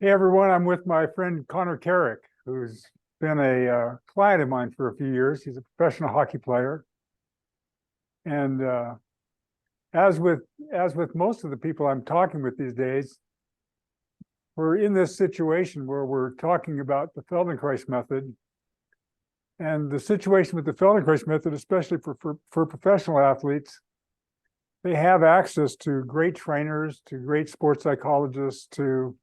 Hey everyone, I'm with my friend Connor Carrick, who's been a client of mine for a few years. He's a professional hockey player, and as with as with most of the people I'm talking with these days, we're in this situation where we're talking about the Feldenkrais method, and the situation with the Feldenkrais method, especially for professional athletes, they have access to great trainers, to great sports psychologists, to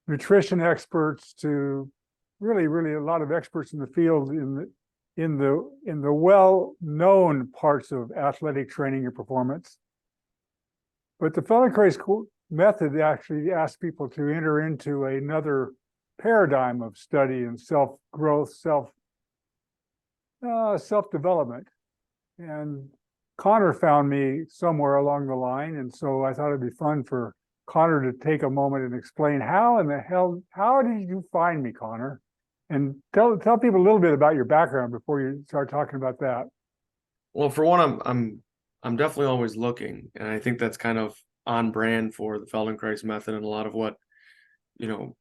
nutrition experts, to really a lot of experts in the field in the well-known parts of athletic training and performance. But the Feldenkrais method actually asks people to enter into another paradigm of study and self-growth, self-development. And Connor found me somewhere along the line, and so I thought it'd be fun for Connor to take a moment and explain how in the hell, how did you find me, Connor? And tell people a little bit about your background before you start talking about that. Well, for one, I'm definitely always looking, and I think that's kind of on brand for the Feldenkrais method and a lot of what you know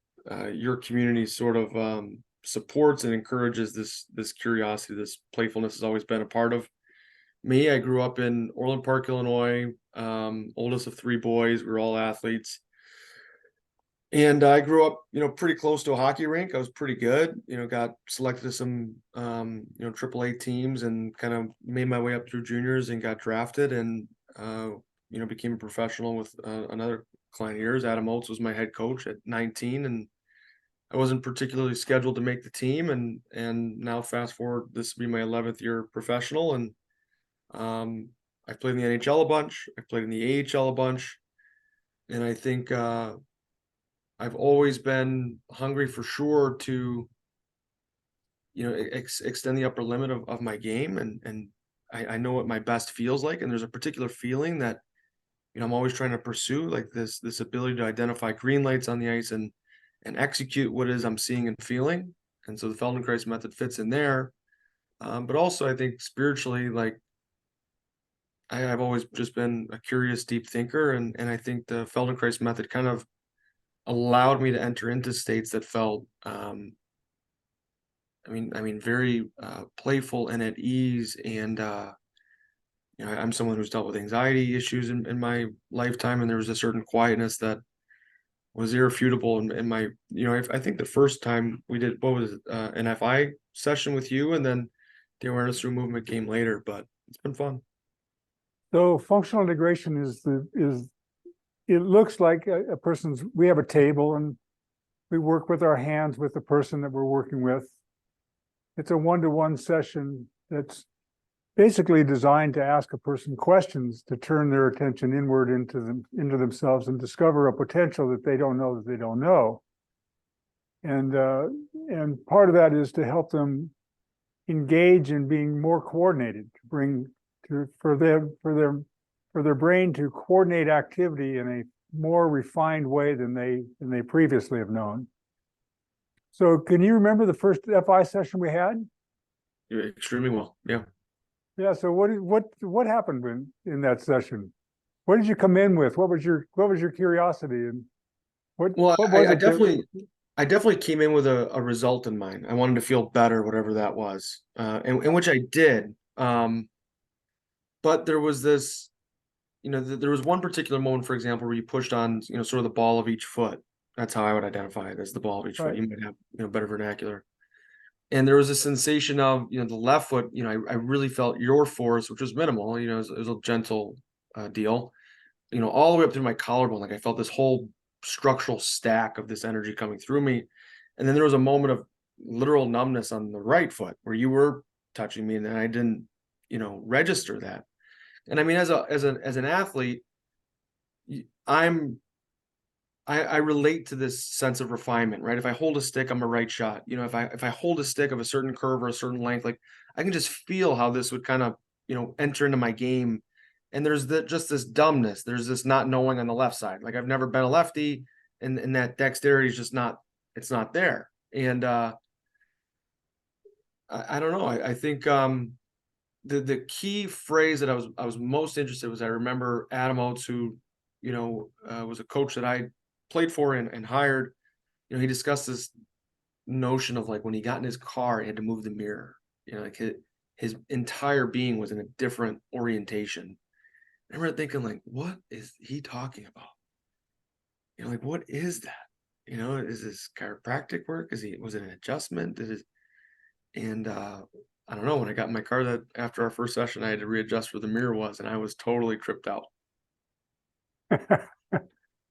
your community sort of supports and encourages this curiosity, this playfulness has always been a part of me. I grew up in Orland Park, Illinois, oldest of three boys. We were all athletes. And I grew up, pretty close to a hockey rink. I was pretty good, got selected to some, AAA teams and kind of made my way up through juniors and got drafted and, became a professional with another client of yours. Adam Oates was my head coach at 19, and I wasn't particularly scheduled to make the team. And now fast forward, this will be my 11th year professional. And I've played in the NHL a bunch. I've played in the AHL a bunch. And I think, I've always been hungry for sure to, extend the upper limit of my game. And I know what my best feels like. And there's a particular feeling that, I'm always trying to pursue, like this ability to identify green lights on the ice and execute what it is I'm seeing and feeling. And so the Feldenkrais method fits in there. But also I think spiritually, like I've always just been a curious, deep thinker. And I think the Feldenkrais method kind of allowed me to enter into states that felt very playful and at ease. And I'm someone who's dealt with anxiety issues in my lifetime, and there was a certain quietness that was irrefutable in my, I think the first time we did, what was it, an FI session with you, and then the awareness through movement came later, but it's been fun. So functional integration is it looks like a person's, we have a table and we work with our hands with the person that we're working with. It's a one-to-one session that's basically designed to ask a person questions to turn their attention inward into themselves and discover a potential that they don't know that they don't know. And part of that is to help them engage in being more coordinated, to bring to for their brain to coordinate activity in a more refined way than they previously have known. So can you remember the first FI session we had? You're extremely well. Yeah. Yeah. So what happened in that session? What did you come in with? What was your curiosity, and Well, what I, was I it that? definitely came in with a result in mind. I wanted to feel better, whatever that was, and which I did. But there was this, there was one particular moment, for example, where you pushed on, sort of the ball of each foot. That's how I would identify it, as the ball of each foot. Right. You might have, better vernacular. And there was a sensation of, the left foot, I really felt your force, which was minimal, it was a gentle deal, all the way up through my collarbone. Like I felt this whole structural stack of this energy coming through me. And then there was a moment of literal numbness on the right foot where you were touching me, and then I didn't, register that. And I mean, as an athlete, I'm I relate to this sense of refinement, right? If I hold a stick, I'm a right shot. If I hold a stick of a certain curve or a certain length, like I can just feel how this would kind of, enter into my game. And there's just this dumbness. There's this not knowing on the left side. Like I've never been a lefty, and that dexterity is just not, it's not there. And I don't know. I think the key phrase that I was most interested was, I remember Adam Oates, who was a coach that I played for and hired, he discussed this notion of like when he got in his car, he had to move the mirror. Like his entire being was in a different orientation. I remember thinking, like, what is he talking about? Like, what is that? Is this chiropractic work? Was it an adjustment? And I don't know. When I got in my car that after our first session, I had to readjust where the mirror was, and I was totally tripped out.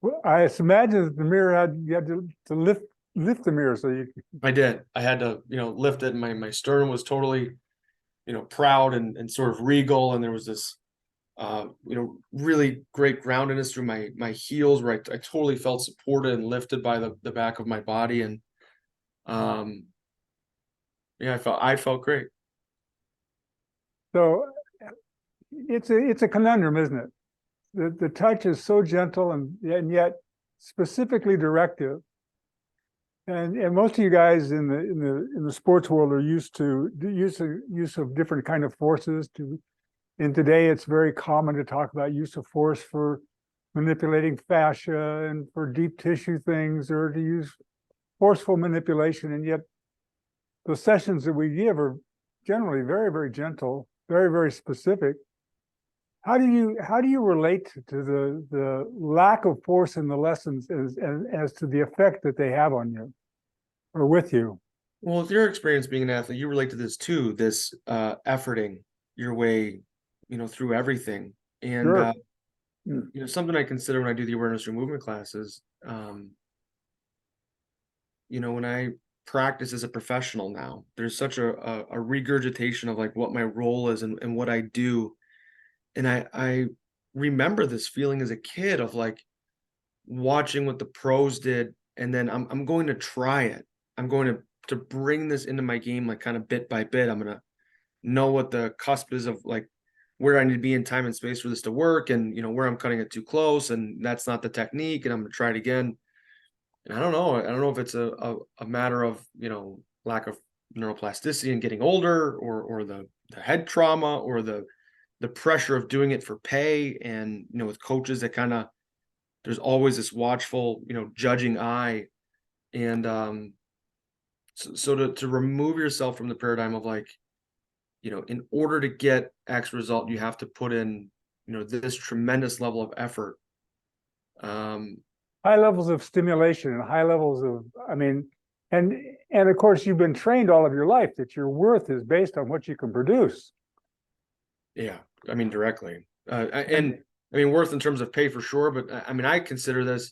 Well, I imagine that the mirror you had to lift the mirror so you. I did. I had to, lift it. And my sternum was totally, proud and sort of regal, and there was this really great groundedness through my heels where I totally felt supported and lifted by the back of my body. And yeah, I felt great. So it's a conundrum, isn't it? The touch is so gentle and yet specifically directive. And most of you guys in the sports world are used to the use of different kind of forces to. And today it's very common to talk about use of force for manipulating fascia and for deep tissue things, or to use forceful manipulation. And yet the sessions that we give are generally very, very gentle, very, very specific. How do you relate to the lack of force in the lessons as to the effect that they have on you or with you? Well, with your experience being an athlete, you relate to this too, this efforting your way, through everything. And Sure. Mm. something I consider when I do the awareness through movement classes, when I practice as a professional now, there's such a regurgitation of like what my role is and what I do. And I remember this feeling as a kid of like watching what the pros did, and then I'm going to try it. I'm going to bring this into my game, like kind of bit by bit. I'm gonna know what the cusp is of like where I need to be in time and space for this to work, and where I'm cutting it too close, and that's not the technique, and I'm gonna try it again. And I don't know. I don't know if it's a matter of lack of neuroplasticity and getting older, or the head trauma, or the pressure of doing it for pay, and with coaches that kind of there's always this watchful judging eye. And so to remove yourself from the paradigm of like in order to get X result, you have to put in this tremendous level of effort. High levels of stimulation and high levels of, I mean, and of course you've been trained all of your life that your worth is based on what you can produce. Yeah, I mean directly, and I mean worth in terms of pay for sure. But I mean, I consider this.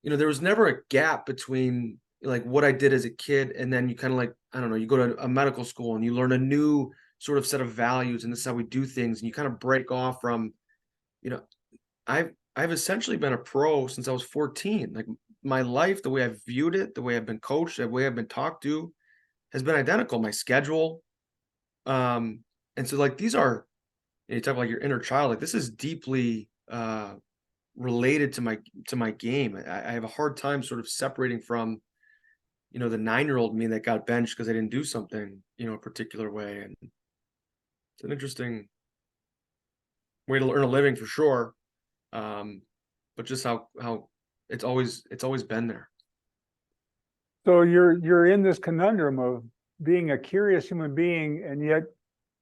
There was never a gap between like what I did as a kid and then you kind of like I don't know, you go to a medical school and you learn a new sort of set of values, and this is how we do things, and you kind of break off from, you know, I've essentially been a pro since I was 14. Like my life, the way I've viewed it, the way I've been coached, the way I've been talked to has been identical. My schedule. Um, and so like these are you talk about like your inner child, like this is deeply related to my game. I have a hard time sort of separating from, the 9-year-old me that got benched because I didn't do something, a particular way. And it's an interesting way to earn a living for sure. But just how it's always been there. So you're in this conundrum of being a curious human being, and yet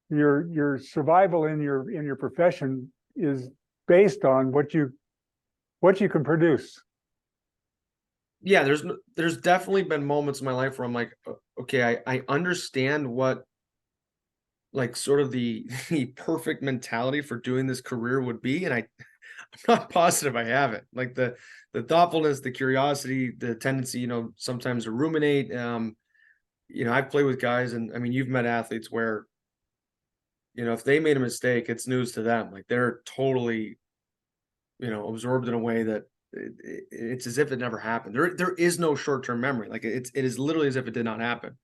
your survival in your profession is based on what you can produce. Yeah, there's definitely been moments in my life where I'm like, okay, I understand what like sort of the the perfect mentality for doing this career would be, and I'm not positive I have it. Like the thoughtfulness, the curiosity, the tendency, sometimes to ruminate. I've played with guys, and I mean, you've met athletes where, if they made a mistake, it's news to them. Like they're totally, absorbed in a way that it's as if it never happened. There is no short-term memory. Like it is literally as if it did not happen.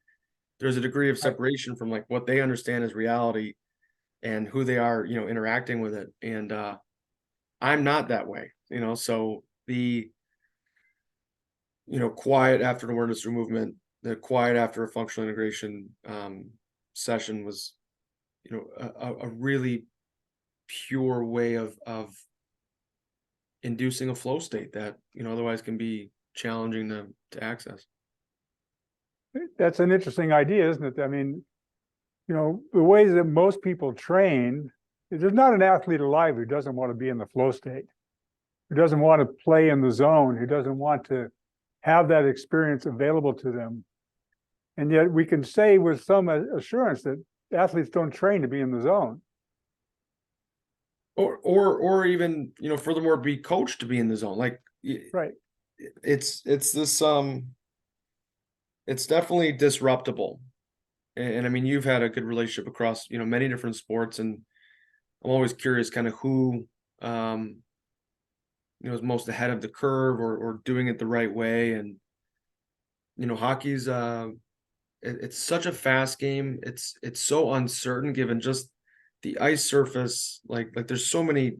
There's a degree of separation from like what they understand as reality and who they are, interacting with it. And I'm not that way, so the, quiet after an awareness through movement, the quiet after a functional integration session was, a really pure way of inducing a flow state that, otherwise can be challenging to access. That's an interesting idea, isn't it? I mean, the ways that most people train, there's not an athlete alive who doesn't want to be in the flow state, who doesn't want to play in the zone, who doesn't want to have that experience available to them. And yet we can say with some assurance that athletes don't train to be in the zone. Or even, furthermore, be coached to be in the zone. Like, Right. it's this, it's definitely disruptible. And I mean, you've had a good relationship across, many different sports, and I'm always curious kind of who, is most ahead of the curve, or doing it the right way. And, hockey's, it's such a fast game. It's so uncertain given just the ice surface. Like there's so many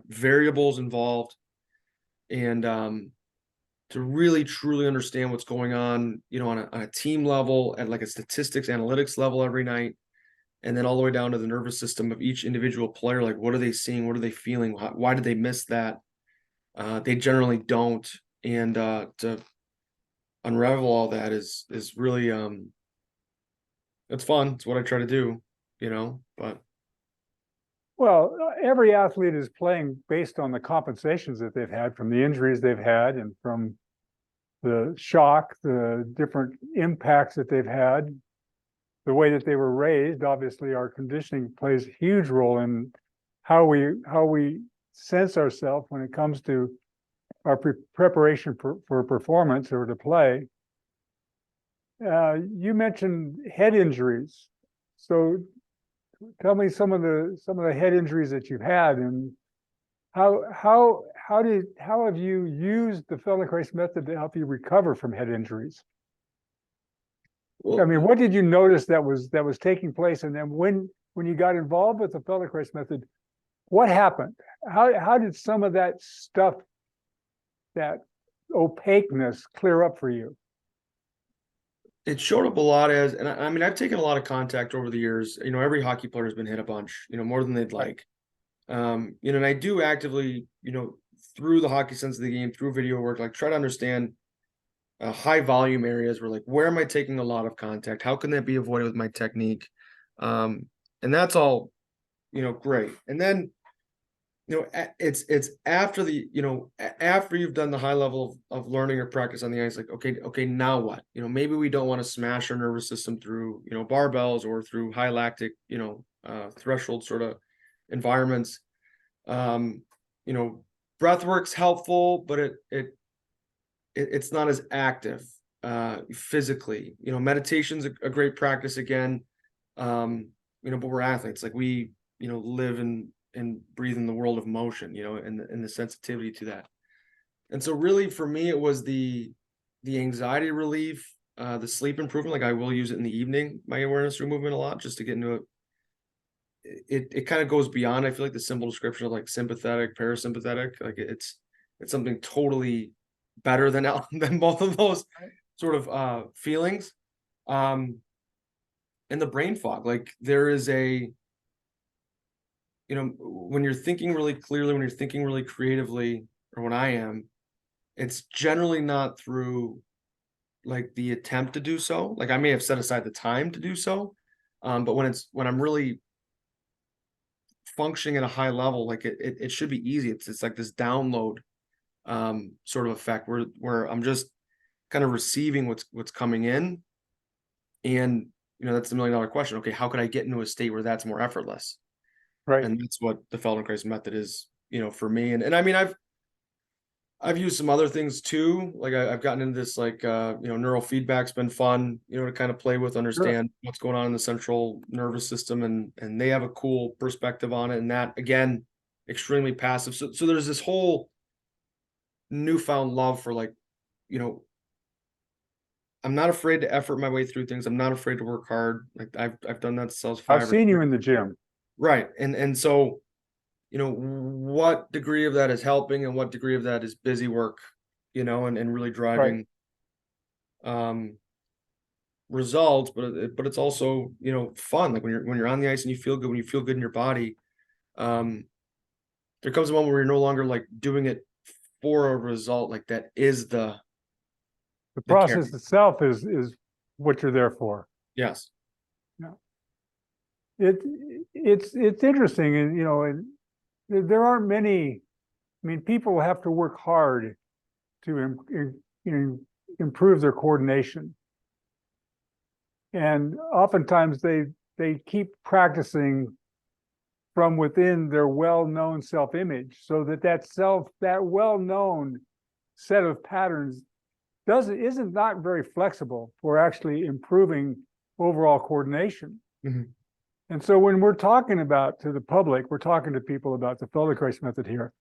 variables involved, and to really truly understand what's going on, on a team level, at like a statistics analytics level every night, and then all the way down to the nervous system of each individual player. Like, what are they seeing? What are they feeling? Why did they miss that? They generally don't. And to unravel all that is really it's fun. It's what I try to do, but Well, every athlete is playing based on the compensations that they've had from the injuries they've had and from the shock, the different impacts that they've had, the way that they were raised. Obviously, our conditioning plays a huge role in how we sense ourselves when it comes to our preparation for performance or to play. You mentioned head injuries, so tell me some of the head injuries that you've had, and how have you used the Feldenkrais method to help you recover from head injuries? I mean, what did you notice that was taking place, and then when you got involved with the Feldenkrais method, what happened? How did some of that stuff, that opaqueness, clear up for you? it showed up a lot as, and I mean, I've taken a lot of contact over the years. Every hockey player has been hit a bunch, more than they'd like. And I do actively, through the hockey sense of the game, through video work, like try to understand high volume areas where, like, where am I taking a lot of contact? How can that be avoided with my technique? And that's all, great. And then, it's after after you've done the high level of learning or practice on the ice, like, okay, now what? Maybe we don't want to smash our nervous system through, barbells or through high lactic, threshold sort of environments. Breath work's helpful, but it's not as active physically. Meditation's a great practice again. But we're athletes. Like, we, live and breathe in the world of motion, and the sensitivity to that. And so really for me, it was the anxiety relief, the sleep improvement. Like, I will use it in the evening, my awareness through movement, a lot, just to get into it. It kind of goes beyond, I feel like, the simple description of like sympathetic, parasympathetic. Like, it's something totally better than than both of those sort of feelings. And the brain fog, like, there is when you're thinking really clearly, when you're thinking really creatively, or when I am, it's generally not through like the attempt to do so. Like, I may have set aside the time to do so. But when I'm really functioning at a high level, like, it should be easy. It's like this download sort of effect where I'm just kind of receiving what's coming in. And that's the $1,000,000 question. Okay, how could I get into a state where that's more effortless? Right. And that's what the Feldenkrais method is, for me. And I mean, I've used some other things too. Like, I've gotten into this, like, neural feedback's been fun, to kind of play with, understand what's going on in the central nervous system, and they have a cool perspective on it. And that, again, extremely passive. So there's this whole newfound love for, like, I'm not afraid to effort my way through things. I'm not afraid to work hard. Like, I've done that since I was 5 I've seen you in the gym. Right. And so, what degree of that is helping and what degree of that is busy work, and really driving results, but it's also, fun. Like, when you're on the ice and you feel good, when you feel good in your body, there comes a moment where you're no longer like doing it for a result, like that is The the process carry. itself is what you're there for. Yes. It it's interesting, and and there aren't many. I mean, people have to work hard to improve their coordination, and oftentimes they keep practicing from within their well-known self-image, so that well-known set of patterns isn't not very flexible for actually improving overall coordination. Mhm. And so when we're talking about to the public, we're talking to people about the Feldenkrais method here,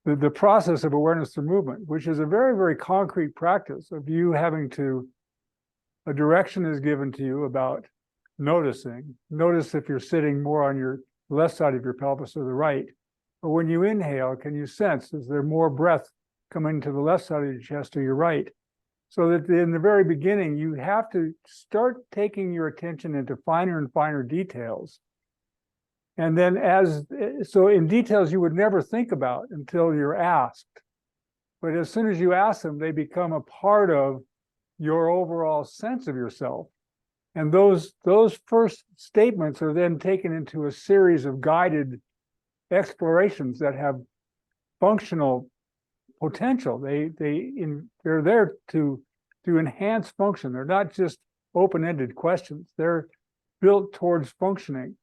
the process of awareness through movement, which is a very, very concrete practice of you having to, a direction is given to you about noticing. Notice if you're sitting more on your left side of your pelvis or the right. Or when you inhale, can you sense, is there more breath coming to the left side of your chest or your right? So that in the very beginning, you have to start taking your attention into finer and finer details. And then so in details you would never think about until you're asked. But as soon as you ask them, they become a part of your overall sense of yourself. And those first statements are then taken into a series of guided explorations that have functional potential. They're there to enhance function. They're not just open-ended questions. They're built towards functioning.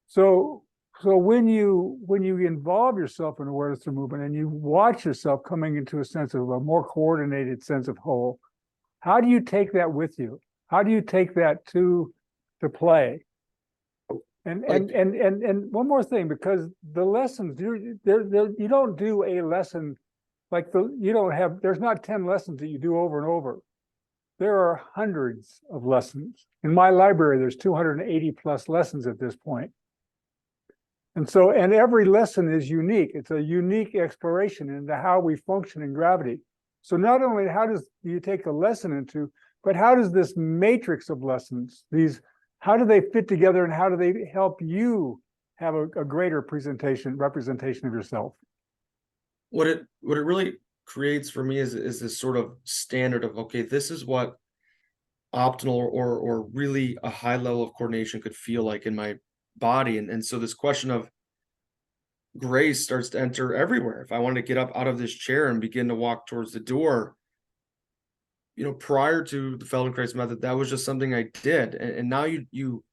So when you involve yourself in awareness of movement and you watch yourself coming into a sense of a more coordinated sense of whole, how do you take that with you? How do you take that to play? And one more thing, because the lessons you don't do a lesson like there's not 10 lessons that you do over and over. There are hundreds of lessons. In my library, there's 280 plus lessons at this point. And every lesson is unique. It's a unique exploration into how we function in gravity. So not only do you take the lesson into, but how does this matrix of lessons, how do they fit together and how do they help you have a greater representation of yourself? What it really creates for me is this sort of standard of, okay, this is what optimal or really a high level of coordination could feel like in my body. And so this question of grace starts to enter everywhere. If I wanted to get up out of this chair and begin to walk towards the door, prior to the Feldenkrais method, that was just something I did. And now you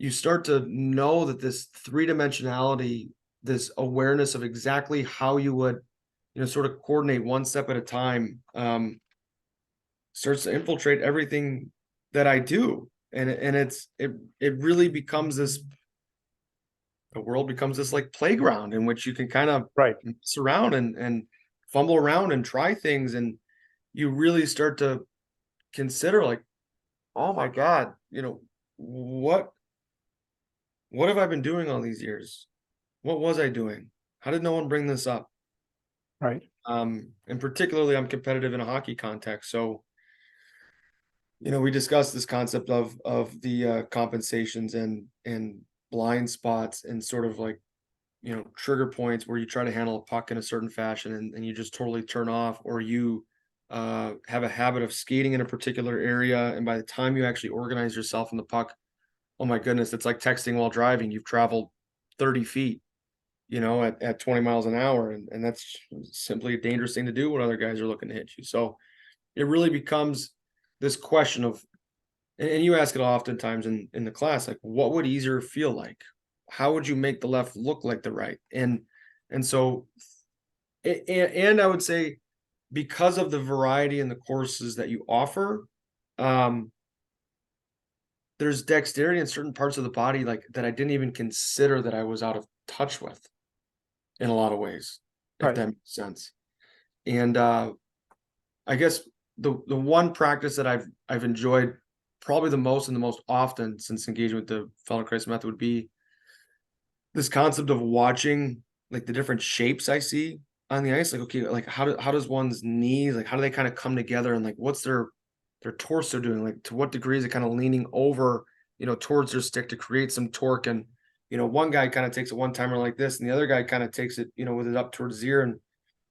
start to know that this three-dimensionality, this awareness of exactly how you would, sort of coordinate one step at a time, starts to infiltrate everything that I do. And it really becomes the world becomes this like playground in which you can kind of Right. mess around and fumble around and try things. And you really start to consider like, oh my God, what have I been doing all these years? What was I doing? How did no one bring this up? Right. And particularly I'm competitive in a hockey context. So, we discussed this concept of the compensations and blind spots and sort of like, trigger points where you try to handle a puck in a certain fashion and you just totally turn off, or you have a habit of skating in a particular area. And by the time you actually organize yourself in the puck, oh my goodness, it's like texting while driving. You've traveled 30 feet, at 20 miles an hour. And that's simply a dangerous thing to do when other guys are looking to hit you. So it really becomes this question of, and you ask it oftentimes in the class, like, what would easier feel like? How would you make the left look like the right? And so, and I would say, because of the variety in the courses that you offer, there's dexterity in certain parts of the body like that I didn't even consider that I was out of touch with in a lot of ways, if Right. that makes sense. And I guess the one practice that I've enjoyed probably the most and the most often since engaging with the Feldenkrais method would be this concept of watching like the different shapes I see on the ice. Like, okay, like how does one's knees, like how do they kind of come together, and like what's their torso doing? Like to what degree is it kind of leaning over, towards their stick to create some torque? And one guy kind of takes a one timer like this, and the other guy kind of takes it, with it up towards the ear. And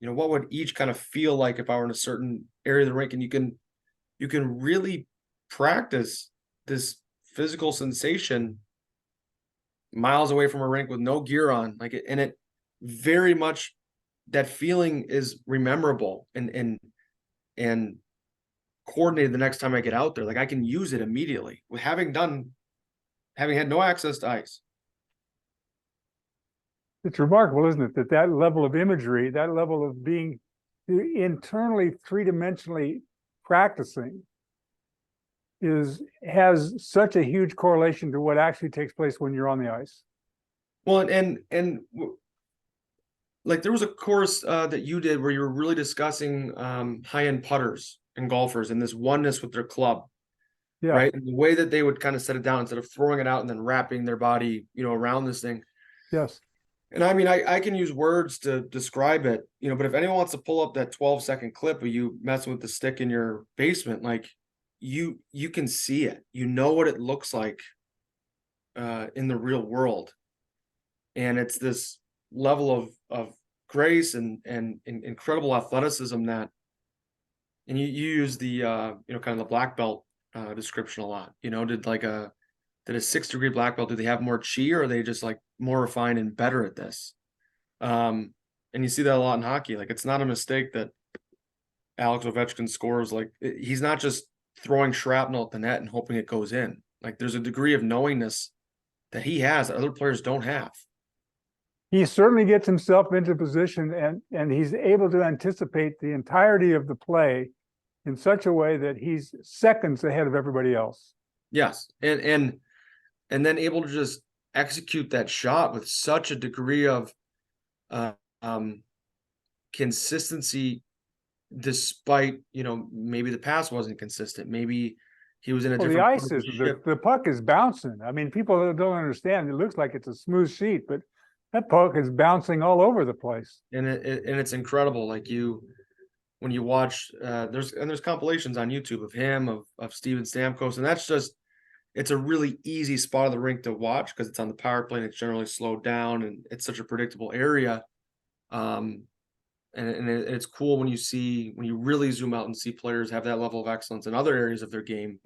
what would each kind of feel like if I were in a certain area of the rink, and you can really practice this physical sensation miles away from a rink with no gear on, and it very much, that feeling is rememberable and coordinated the next time I get out there. Like, I can use it immediately with having had no access to ice. It's remarkable, isn't it, that that level of imagery, that level of being internally three-dimensionally practicing has such a huge correlation to what actually takes place when you're on the ice. Well, like, there was a course that you did where you were really discussing high-end putters and golfers and this oneness with their club, Yeah. right? And the way that they would kind of set it down instead of throwing it out and then wrapping their body, around this thing. Yes. And I mean, I can use words to describe it, but if anyone wants to pull up that 12-second clip of you messing with the stick in your basement, like, you can see it. You know what it looks like in the real world. And it's this level of grace and incredible athleticism that, and you use the kind of the black belt description a lot. Did a 6-degree black belt, do they have more chi, or are they just like more refined and better at this? And you see that a lot in hockey. Like, it's not a mistake that Alex Ovechkin scores. Like, he's not just throwing shrapnel at the net and hoping it goes in. Like, there's a degree of knowingness that he has that other players don't have. He certainly gets himself into position, and he's able to anticipate the entirety of the play in such a way that he's seconds ahead of everybody else. Yes. And then able to just execute that shot with such a degree of consistency, despite, maybe the pass wasn't consistent. Maybe he was in a different. The ice is, the puck is bouncing. I mean, people don't understand. It looks like it's a smooth sheet, but that puck is bouncing all over the place. And it's incredible. Like, when you watch, there's compilations on YouTube of him, of Steven Stamkos, and it's a really easy spot of the rink to watch because it's on the power play and it's generally slowed down and it's such a predictable area. And it's cool when you really zoom out and see players have that level of excellence in other areas of their game.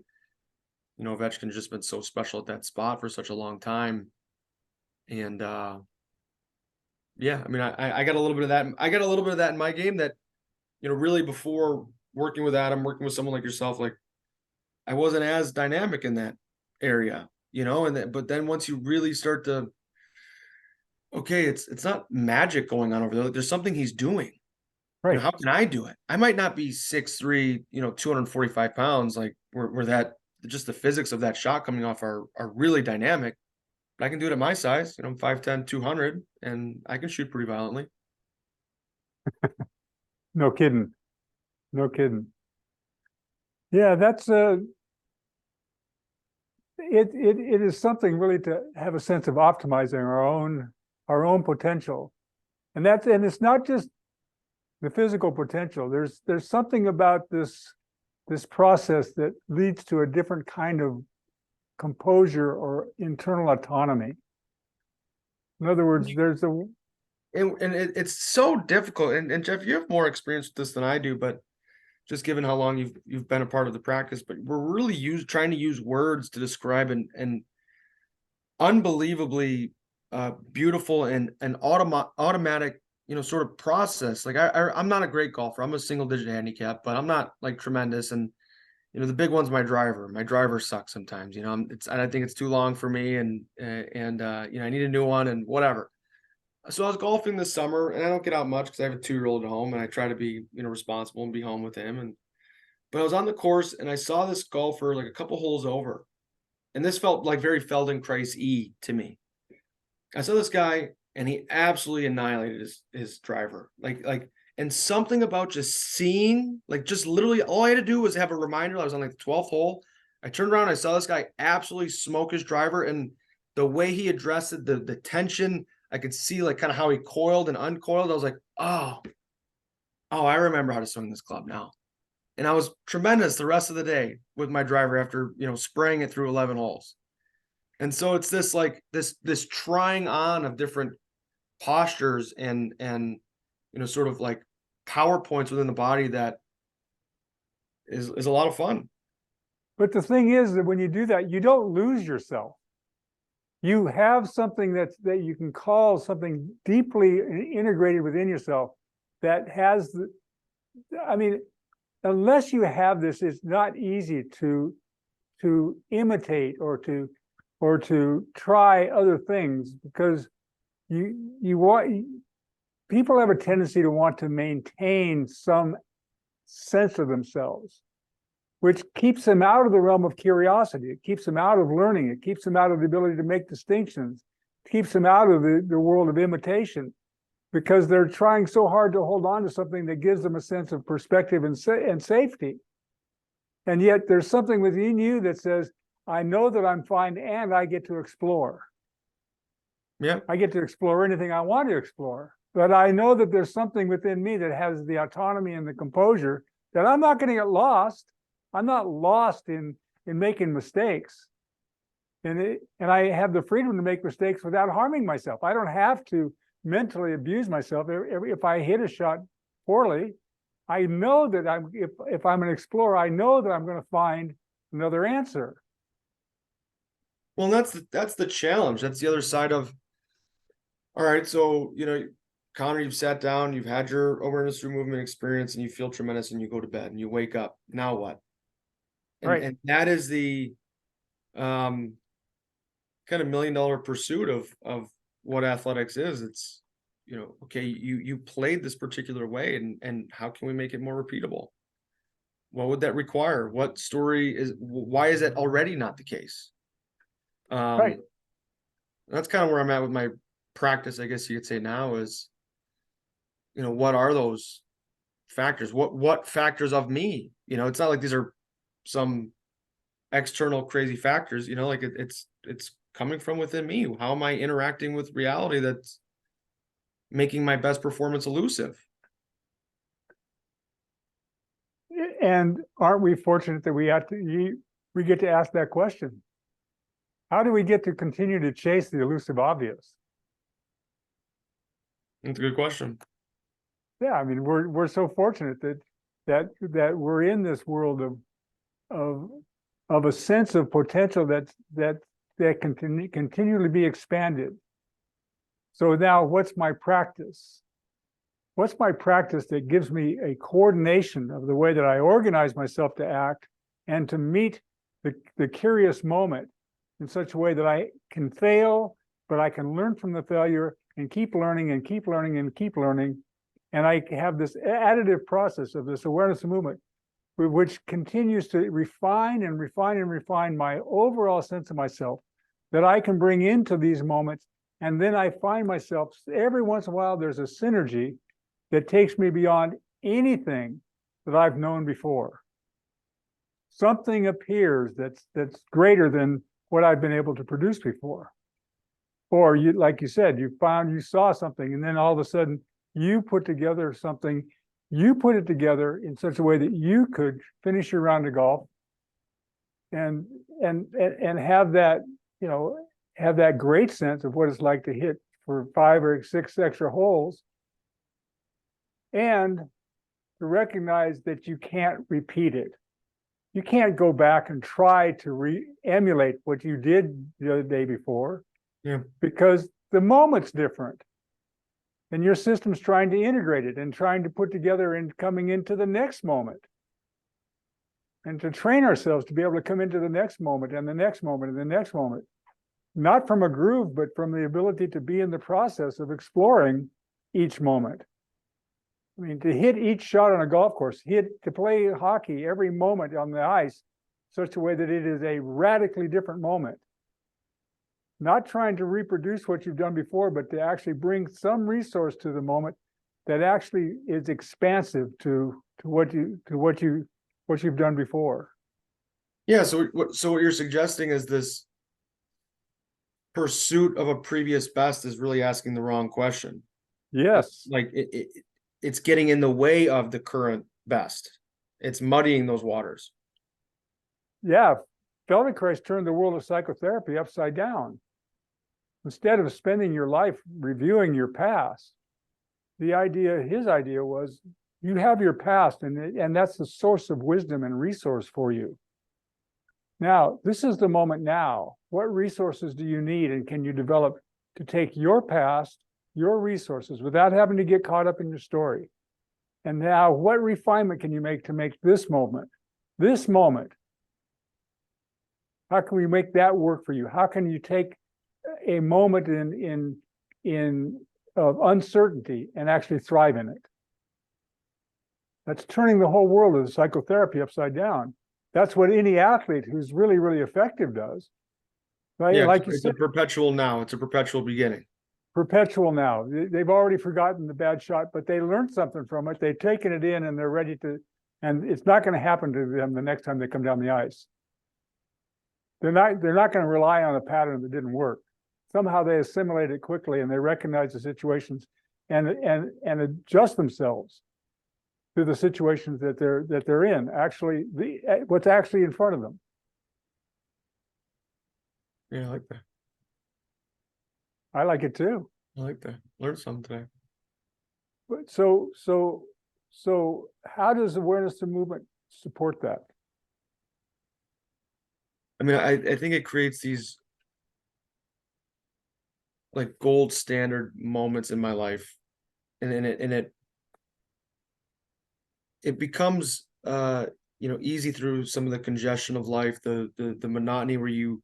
Ovechkin's just been so special at that spot for such a long time. And yeah, I mean, I got a little bit of that. I got a little bit of that in my game that, really before working with Adam, working with someone like yourself, like, I wasn't as dynamic in that area, but then once you really start to, okay, it's not magic going on over there. Like, there's something he's doing. Right. How can I do it? I might not be 6'3", 245 pounds, like where that, just the physics of that shot coming off are really dynamic, but I can do it at my size. I'm 5'10", 200, and I can shoot pretty violently. No kidding. No kidding. Yeah, that's it is something really to have a sense of optimizing our own potential. And it's not just the physical potential. There's something about this process that leads to a different kind of composure or internal autonomy. In other words, it's so difficult. And Jeff, you have more experience with this than I do, but just given how long you've been a part of the practice, but we're really trying to use words to describe an unbelievably beautiful and automatic, sort of process. Like, I'm not a great golfer. I'm a single-digit handicap, but I'm not like tremendous. And the big one's my driver. My driver sucks sometimes. I think it's too long for me, and I need a new one and whatever. So I was golfing this summer, and I don't get out much because I have a 2-year-old at home, and I try to be, responsible and be home with him. But I was on the course, and I saw this golfer like a couple holes over, and this felt like very Feldenkrais-y to me. I saw this guy, and he absolutely annihilated his driver. And something about just seeing, like, just literally all I had to do was have a reminder. I was on like the 12th hole. I turned around, I saw this guy absolutely smoke his driver, and the way he addressed it, the tension. I could see like kind of how he coiled and uncoiled. I was like, oh, I remember how to swing this club now. And I was tremendous the rest of the day with my driver after, spraying it through 11 holes. And so it's this like this trying on of different postures and sort of like power points within the body that is a lot of fun. But the thing is that when you do that, you don't lose yourself. You have something that you can call something deeply integrated within yourself that has the, I mean, unless you have this, it's not easy to imitate or to try other things, because you want, people have a tendency to want to maintain some sense of themselves, which keeps them out of the realm of curiosity. It keeps them out of learning. It keeps them out of the ability to make distinctions. It keeps them out of the world of imitation, because they're trying so hard to hold on to something that gives them a sense of perspective and safety. And yet there's something within you that says, I know that I'm fine and I get to explore. Yeah. I get to explore anything I want to explore. But I know that there's something within me that has the autonomy and the composure that I'm not going to get lost. I'm not lost in making mistakes. And I have the freedom to make mistakes without harming myself. I don't have to mentally abuse myself. If I hit a shot poorly, I know that if I'm an explorer, I know that I'm going to find another answer. Well, that's the challenge. That's the other side of, all right, so, Connor, you've sat down, you've had your awareness through movement experience, and you feel tremendous, and you go to bed and you wake up. Now what? Right. And that is the kind of $1 million pursuit of what athletics is. It's, okay, you played this particular way, and how can we make it more repeatable? What would that require? What story why is that already not the case? Right. That's kind of where I'm at with my practice, I guess you could say now, is, what are those factors? What factors of me? It's not like these are some external crazy factors, like it's coming from within me. How am I interacting with reality that's making my best performance elusive? And aren't we fortunate that we get to ask that question? How do we get to continue to chase the elusive obvious? That's a good question. Yeah, I mean, we're so fortunate that we're in this world of a sense of potential that can continually be expanded. So now, what's my practice? What's my practice that gives me a coordination of the way that I organize myself to act and to meet the curious moment in such a way that I can fail, but I can learn from the failure and keep learning and keep learning and keep learning. And I have this additive process of this awareness of movement, which continues to refine and refine and refine my overall sense of myself that I can bring into these moments. And then I find myself every once in a while, there's a synergy that takes me beyond anything that I've known before. Something appears that's greater than what I've been able to produce before. Or you, like you said, you saw something, and then all of a sudden you put together something, you put it together in such a way that you could finish your round of golf and have that, have that great sense of what it's like to hit for 5 or 6 extra holes, and to recognize that you can't repeat it. You can't go back and try to emulate what you did the other day before. Yeah. Because the moment's different. And your system's trying to integrate it and trying to put together and coming into the next moment. And to train ourselves to be able to come into the next moment and the next moment and the next moment. Not from a groove, but from the ability to be in the process of exploring each moment. I mean, to hit each shot on a golf course, to play hockey every moment on the ice, such a way that it is a radically different moment. Not trying to reproduce what you've done before, but to actually bring some resource to the moment that actually is expansive to what you've done before. Yeah. So what you're suggesting is this pursuit of a previous best is really asking the wrong question. Yes. Like it's getting in the way of the current best. It's muddying those waters. Yeah. Feldenkrais turned the world of psychotherapy upside down. Instead of spending your life reviewing your past, his idea was You have your past, and that's the source of wisdom and resource for you. Now, this is the moment now. What resources do you need, and can you develop to take your past, your resources, without having to get caught up in your story? And now, what refinement can you make to make this moment, how can we make that work for you? How can you take a moment in of uncertainty and actually thrive in it? That's turning the whole world of psychotherapy upside down. That's what any athlete who's really, really effective does. Right? Yeah, Like you it's said, a perpetual now. It's a perpetual beginning. perpetual now. They've already forgotten the bad shot, but they learned something from it. They've taken it in and they're ready to, and it's not going to happen to them the next time they come down the ice. They're not going to rely on a pattern that didn't work. Somehow they assimilate it quickly and they recognize the situations and adjust themselves to the situations that they're in, actually what's actually in front of them. Yeah, I like that. I like it too. I like that. Learned something today. But so how does awareness to movement support that? I mean, I think it creates these like gold standard moments in my life, and it becomes easy through some of the congestion of life, the monotony where you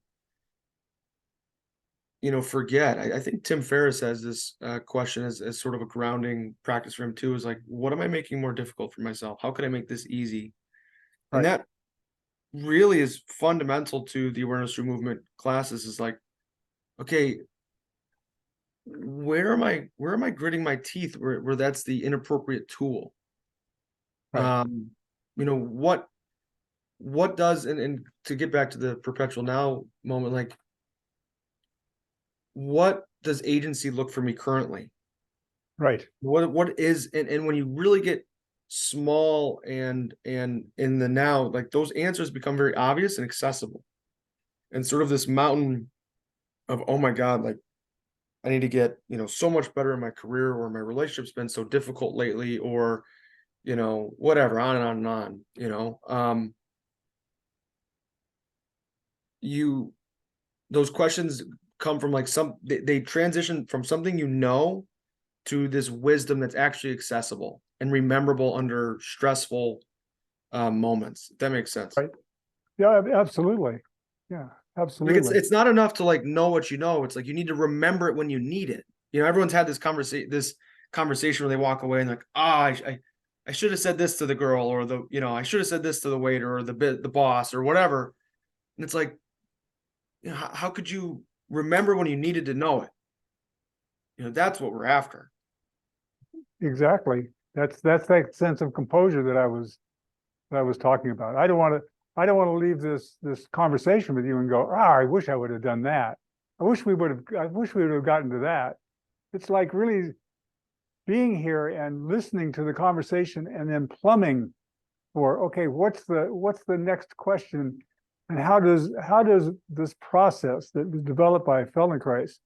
forget. I think Tim Ferriss has this question as sort of a grounding practice for him too, is like, what am I making more difficult for myself? How can I make this easy? And that really is fundamental to the awareness through movement classes, is like, okay, where am I gritting my teeth where that's the inappropriate tool? Right. What does, and to get back to the perpetual now moment, like, what does agency look for me currently? Right. What is, and when you really get small and in the now, like, those answers become very obvious and accessible, and sort of this mountain of, oh my God, like, I need to get, so much better in my career, or my relationship's been so difficult lately, or, whatever, on and on and on, those questions come from like they transition from something to this wisdom that's actually accessible and rememberable under stressful moments. If that makes sense. Right. Yeah, absolutely. Yeah, Like, absolutely. it's not enough to like know what you know. It's like you need to remember it when you need it. Everyone's had this conversation where they walk away and like, I should have said this to the girl, or I should have said this to the waiter, or the boss, or whatever. And it's like, how could you remember when you needed to know it? That's what we're after. Exactly. That's that sense of composure that I was talking about. I don't want to leave this conversation with you and go, I wish I would have done that. I wish we would have gotten to that. It's like really being here and listening to the conversation and then plumbing for, okay, what's the next question, and how does this process that was developed by Feldenkrais,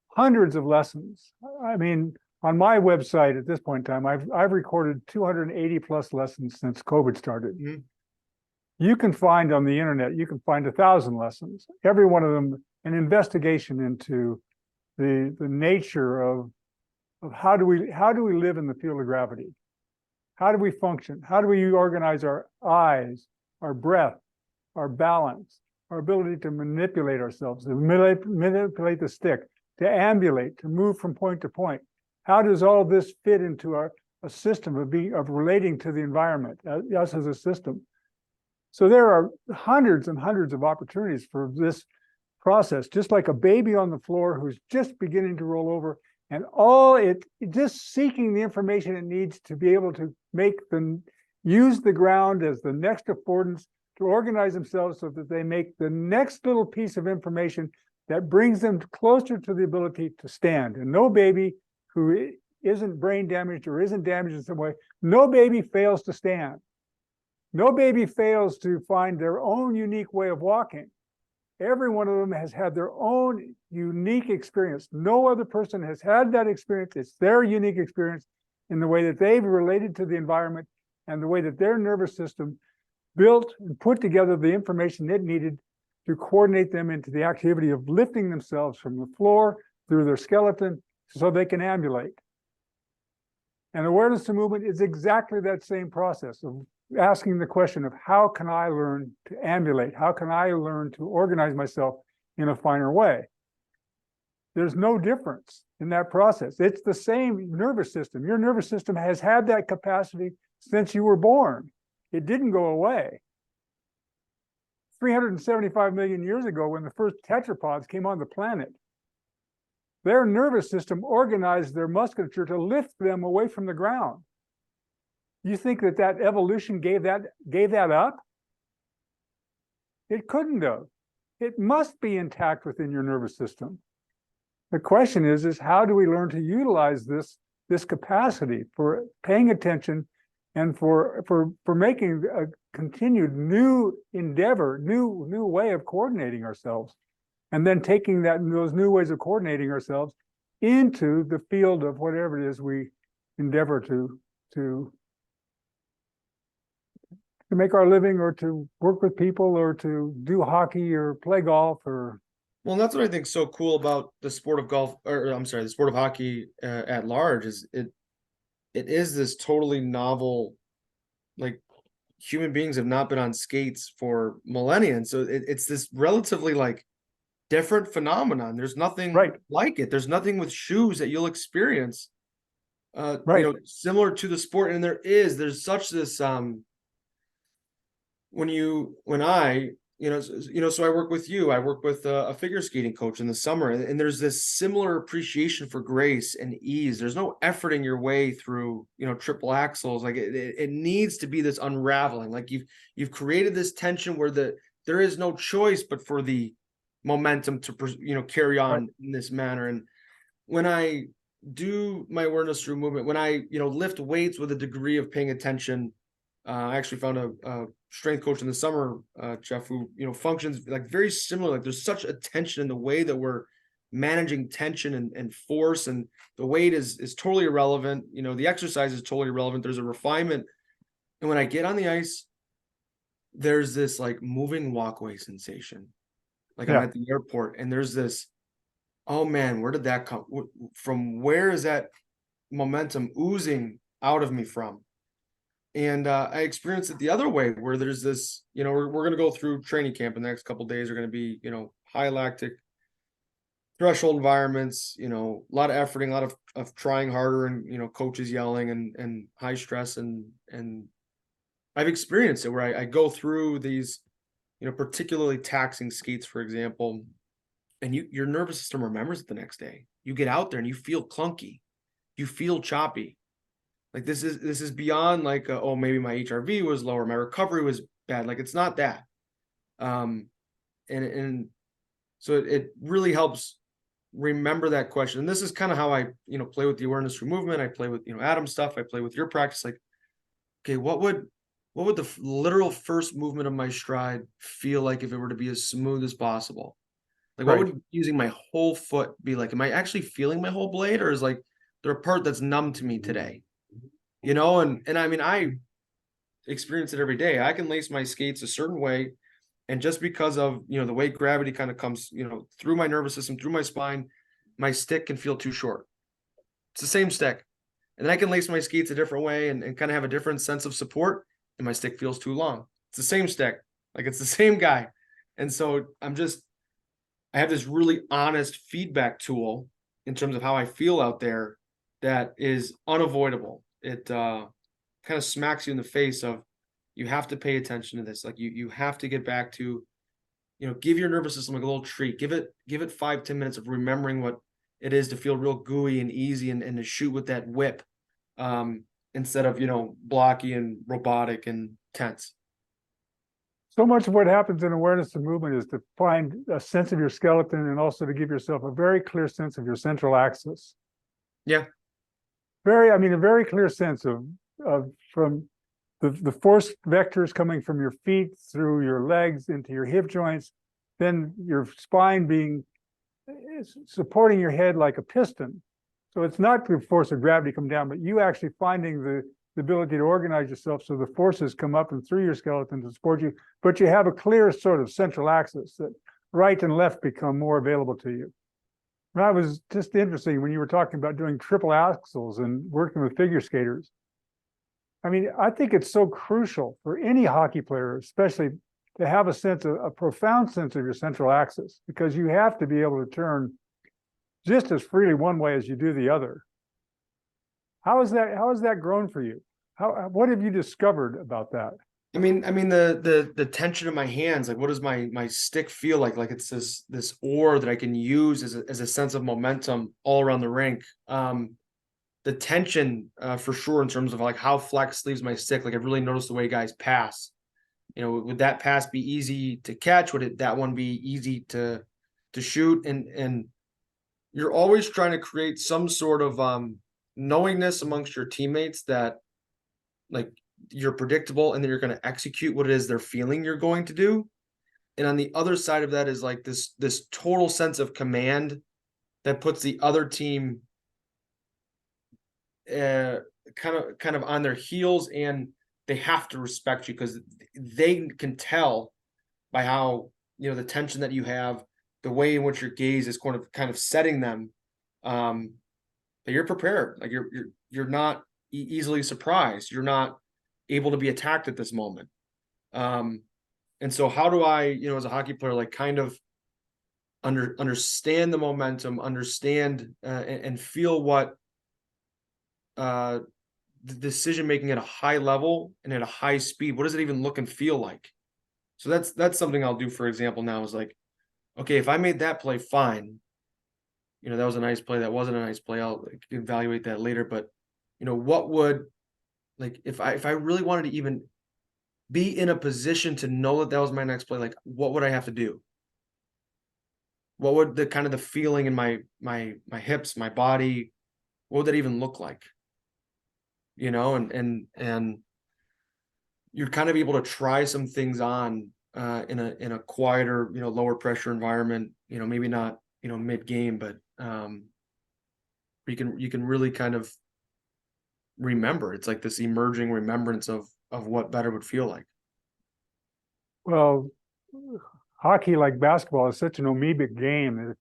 hundreds of lessons. I mean, on my website at this point in time, I've recorded 280 plus lessons since COVID started. Mhm. You can find on the internet, you can find 1,000 lessons, every one of them an investigation into the nature of how do we live in the field of gravity? How do we function? How do we organize our eyes, our breath, our balance, our ability to manipulate ourselves, to manipulate the stick, to ambulate, to move from point to point? How does all this fit into a system of relating to the environment, us as a system? So there are hundreds and hundreds of opportunities for this process, just like a baby on the floor who's just beginning to roll over, and all it just seeking the information it needs to be able to use the ground as the next affordance to organize themselves so that they make the next little piece of information that brings them closer to the ability to stand. And no baby who isn't brain damaged or isn't damaged in some way, no baby fails to stand. No baby fails to find their own unique way of walking. Every one of them has had their own unique experience. No other person has had that experience. It's their unique experience. in the way that they've related to the environment and the way that their nervous system built and put together the information it needed to coordinate them into the activity of lifting themselves from the floor through their skeleton so they can ambulate. And awareness to movement is exactly that same process of asking the question of how can I learn to ambulate? How can I learn to organize myself in a finer way? There's no difference in that process. It's the same nervous system. Your nervous system has had that capacity since you were born. It didn't go away. 375 million years ago, when the first tetrapods came on the planet, their nervous system organized their musculature to lift them away from the ground. You think that that evolution gave that up? It couldn't have. It must be intact within your nervous system. The question is how do we learn to utilize this capacity for paying attention and for making a continued new endeavor, new way of coordinating ourselves, and then taking those new ways of coordinating ourselves into the field of whatever it is we endeavor to make our living, or to work with people, or to do hockey or play golf, or Well, that's what I think is so cool about the sport of golf, or I'm sorry, the sport of hockey at large, is it is this totally novel, like, human beings have not been on skates for millennia. And so it's this relatively like different phenomenon. There's nothing Right. like it. There's nothing with shoes that you'll experience, Right. similar to the sport. And there's such this, so I work with you. I work with a figure skating coach in the summer, and there's this similar appreciation for grace and ease. There's no efforting your way through, triple axles. Like it needs to be this unraveling. Like you've created this tension where there is no choice but for the momentum to carry on Right. in this manner. And when I do my awareness through movement, when I lift weights with a degree of paying attention, I actually found a strength coach in the summer, Jeff, who functions like very similar. Like there's such a tension in the way that we're managing tension and force, and the weight is totally irrelevant. The exercise is totally irrelevant. There's a refinement, and when I get on the ice, there's this like moving walkway sensation, like I'm Yeah. at the airport, and there's this, oh man, where did that come from? Where is that momentum oozing out of me from? And I experienced it the other way, where there's this, we're going to go through training camp, and the next couple of days are going to be, high lactic threshold environments, a lot of efforting, a lot of trying harder, and, coaches yelling and high stress. And I've experienced it where I go through these, particularly taxing skates, for example, and your nervous system remembers it the next day. You get out there and you feel clunky, you feel choppy. Like this is beyond like, oh, maybe my HRV was lower, my recovery was bad. Like it's not that. And so it really helps remember that question. And this is kind of how I, play with the awareness through movement. I play with, Adam's stuff. I play with your practice. Like, okay, what would the literal first movement of my stride feel like if it were to be as smooth as possible? Like, what would using my whole foot be like? Am I actually feeling my whole blade, or is like there a part that's numb to me today? And I mean, I experience it every day. I can lace my skates a certain way, and just because of, the way gravity kind of comes, through my nervous system, through my spine, my stick can feel too short. It's the same stick. And then I can lace my skates a different way and kind of have a different sense of support, and my stick feels too long. It's the same stick. Like it's the same guy. And so I have this really honest feedback tool in terms of how I feel out there that is unavoidable. It kind of smacks you in the face of, you have to pay attention to this. Like you have to get back to, give your nervous system like a little treat. Give it 5-10 minutes of remembering what it is to feel real gooey and easy, and to shoot with that whip, instead of, blocky and robotic and tense. So much of what happens in awareness of movement is to find a sense of your skeleton, and also to give yourself a very clear sense of your central axis. Yeah. A very clear sense of from the force vectors coming from your feet through your legs into your hip joints, then your spine being supporting your head like a piston, So it's not the force of gravity come down, but you actually finding the ability to organize yourself so the forces come up and through your skeleton to support you, but you have a clear sort of central axis that right and left become more available to you. And that was just interesting when you were talking about doing triple axles and working with figure skaters. I mean, I think it's so crucial for any hockey player, especially to have a profound sense of your central axis, because you have to be able to turn just as freely one way as you do the other. How has that grown for you? What have you discovered about that? I mean, the tension in my hands, like what does my stick feel like? Like it's this ore that I can use as a sense of momentum all around the rink. The tension for sure in terms of like how flex leaves my stick. Like I've really noticed the way guys pass. You know, would that pass be easy to catch? Would that one be easy to shoot? And you're always trying to create some sort of knowingness amongst your teammates that like you're predictable and that you're going to execute what it is they're feeling you're going to do. And on the other side of that is like this total sense of command that puts the other team kind of on their heels, and they have to respect you because they can tell by how, you know, the tension that you have, the way in which your gaze is kind of setting them, that you're prepared. Like you're not easily surprised. You're not able to be attacked at this moment. And so how do I, you know, as a hockey player, like kind of understand the momentum, understand and feel what the decision making at a high level and at a high speed, what does it even look and feel like? So that's something I'll do, for example, now is like, okay, if I made that play, fine. You know, that was a nice play. That wasn't a nice play. I'll evaluate that later. But, you know, what would, like, if I really wanted to even be in a position to know that that was my next play, like, what would I have to do? What would the kind of the feeling in my hips, my body, what would that even look like? You know, and you're kind of able to try some things on in a quieter, you know, lower pressure environment, you know, maybe not, you know, mid game, but you can really kind of remember. It's like this emerging remembrance of what better would feel like. Well, hockey, like basketball, is such an amoebic game that if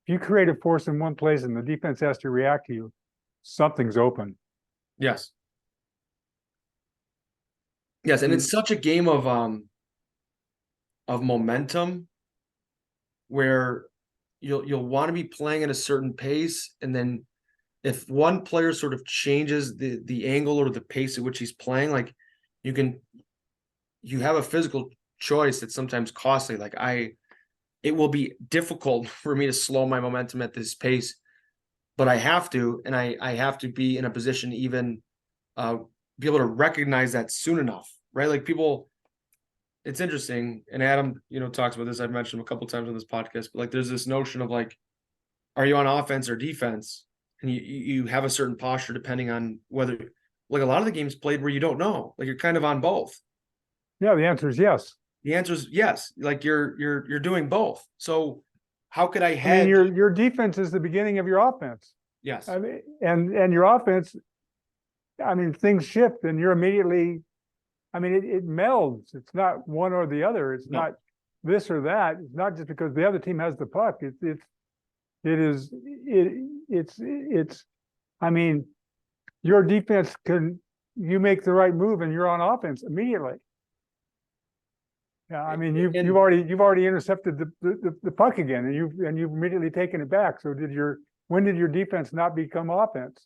you create a force in one place and the defense has to react to you, something's open. Yes. Yes, and it's such a game of momentum where you'll want to be playing at a certain pace, and then if one player sort of changes the angle or the pace at which he's playing, like you have a physical choice that's sometimes costly. Like it will be difficult for me to slow my momentum at this pace, but I have to, and I have to be in a position to even be able to recognize that soon enough, right? Like people, it's interesting, and Adam, you know, talks about this. I've mentioned him a couple times on this podcast, but like there's this notion of like, are you on offense or defense? And you have a certain posture depending on whether, like a lot of the games played where you don't know, like you're kind of on both. Yeah, the answer is yes. The answer is yes. Like you're doing both. So how could I I mean, hedge? your defense is the beginning of your offense. Yes. I mean, and your offense, I mean, things shift and you're immediately, I mean, it melds. It's not one or the other. It's No. not this or that. It's not just because the other team has the puck. It's, I mean, your defense you make the right move and you're on offense immediately. Yeah, I mean, you've already intercepted the puck again, and you've immediately taken it back. So when did your defense not become offense?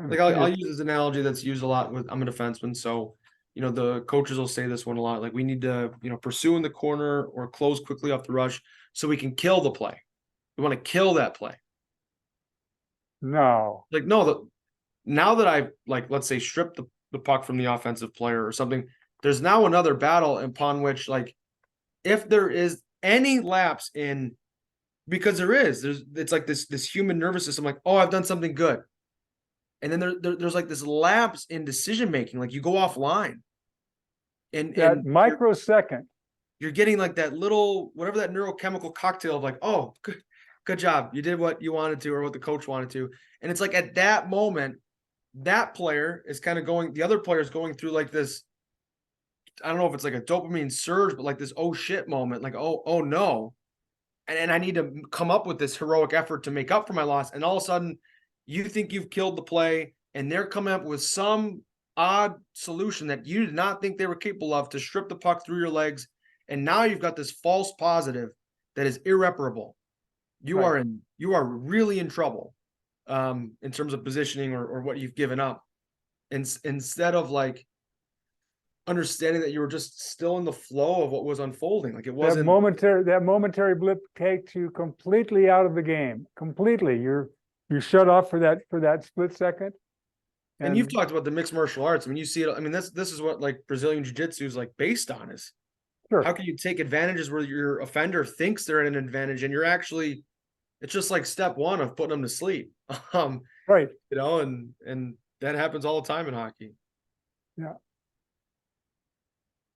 Like I'll use this analogy that's used a lot with, I'm a defenseman, so you know the coaches will say this one a lot. Like we need to, you know, pursue in the corner or close quickly off the rush so we can kill the play. We want to kill that play. No. Like no, now that I, like, let's say strip the puck from the offensive player or something, there's now another battle upon which, like, if there is any lapse in, because it's like this human nervous system, like, oh, I've done something good. And then there's like this lapse in decision making, like you go offline. And That microsecond. you're getting like that little, whatever that neurochemical cocktail of like, oh, good. good job. You did what you wanted to or what the coach wanted to. And it's like at that moment, that player is kind of going, the other player is going through like this, I don't know if it's like a dopamine surge, but like this oh shit moment, like, oh no. And I need to come up with this heroic effort to make up for my loss. And all of a sudden, you think you've killed the play, and they're coming up with some odd solution that you did not think they were capable of to strip the puck through your legs. And now you've got this false positive that is irreparable. You Right. you are really in trouble in terms of positioning or what you've given up. And instead of like understanding that you were just still in the flow of what was unfolding, like it wasn't. That momentary blip takes you completely out of the game. Completely. You're shut off for that split second. And you've talked about the mixed martial arts. I mean, you see it. I mean, this is what like Brazilian jiu-jitsu is like based on is sure. how can you take advantages where your offender thinks they're at an advantage and you're actually, it's just like step one of putting them to sleep. Right. You know, and that happens all the time in hockey. Yeah.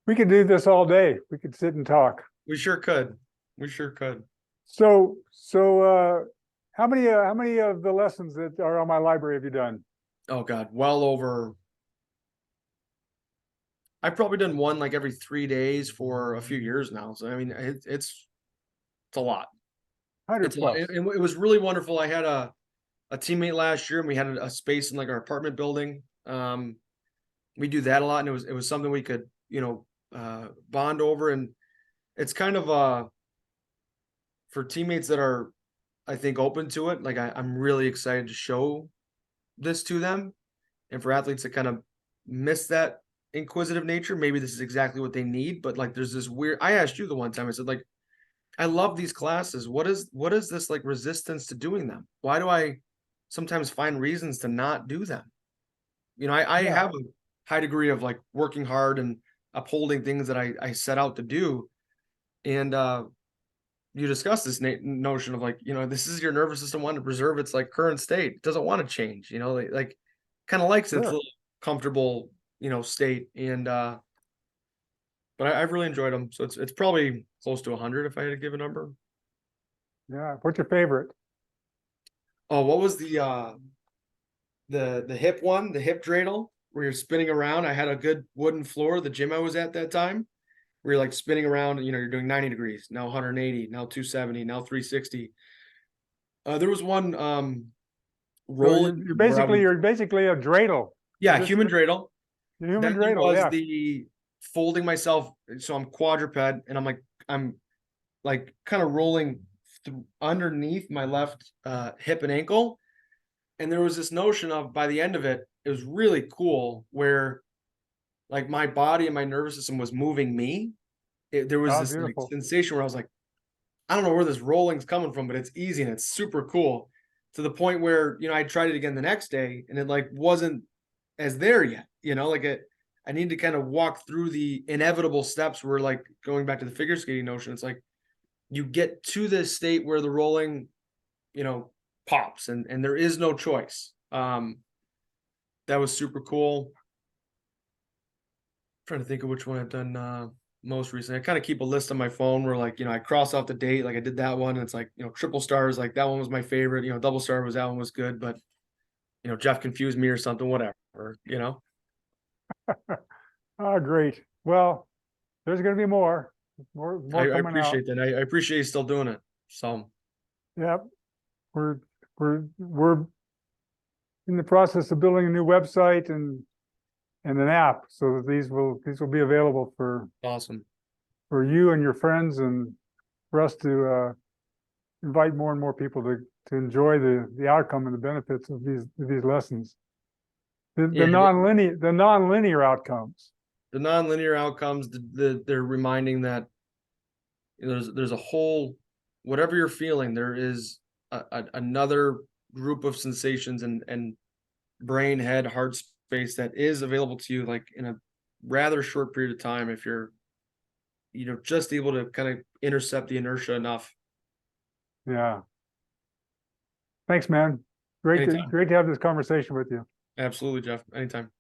We could do this all day. We could sit and talk. We sure could. We sure could. So how many of the lessons that are on my library have you done? Oh God, well over. I've probably done one like every 3 days for a few years now. So I mean, it's a lot. 100 It's a lot. plus. And it was really wonderful. I had a teammate last year, and we had a space in like our apartment building. We do that a lot, and it was something we could, you know, bond over. And it's kind of for teammates that are, I think, open to it. Like I'm really excited to show this to them, and for athletes that kind of miss that inquisitive nature, maybe this is exactly what they need. But like, there's this weird. I asked you the one time. I said like, I love these classes. What is this like resistance to doing them? Why do I sometimes find reasons to not do them? You know, I Yeah. have a high degree of like working hard and upholding things that I set out to do. And you discuss this notion of like, you know, this is your nervous system wanting to preserve its like current state. It doesn't want to change, you know, like kind of likes its Sure. little comfortable, you know, state. And but I've really enjoyed them. So it's probably close to 100 if I had to give a number. Yeah. What's your favorite? Oh, what was the hip one, the hip dreidel, where you're spinning around? I had a good wooden floor, the gym I was at that time, where you're like spinning around, you know, you're doing 90 degrees, now 180, now 270, now 360. There was one So rolling you're where I basically was, a dreidel. yeah, This human dreidel. human Then there dreidel. was Yeah. the folding myself, so I'm quadruped, and I'm like kind of rolling underneath my left hip and ankle. And there was this notion of by the end of it, it was really cool where like my body and my nervous system was moving me. There was Oh, this like beautiful. sensation where I was like, I don't know where this rolling's coming from, but it's easy and it's super cool, to the point where, you know, I tried it again the next day and it like wasn't as there yet, you know, like I need to kind of walk through the inevitable steps where like going back to the figure skating notion, it's like you get to this state where the rolling, you know, pops and there is no choice. That was super cool. Trying to think of which one I've done most recently. I kind of keep a list on my phone where like, you know, I cross off the date, like I did that one, and it's like, you know, triple stars, like that one was my favorite, you know, double star was that one was good, but you know, Jeff confused me or something, whatever, you know. Oh, great. Well, there's going to be more I coming out. appreciate that. I appreciate you still doing it. So Yep. We're in the process of building a new website and an app, so that these will be available for awesome. you and your friends, and for us to invite more and more people to enjoy the outcome and the benefits of these lessons. The Yeah, nonlinear outcomes. the nonlinear outcomes, they're reminding that, you know, there's a whole, whatever you're feeling, there is another group of sensations and brain, head, heart space that is available to you, like in a rather short period of time, if you're, you know, just able to kind of intercept the inertia enough. Yeah. Thanks, man. Anytime. Great to have this conversation with you. Absolutely, Jeff. Anytime.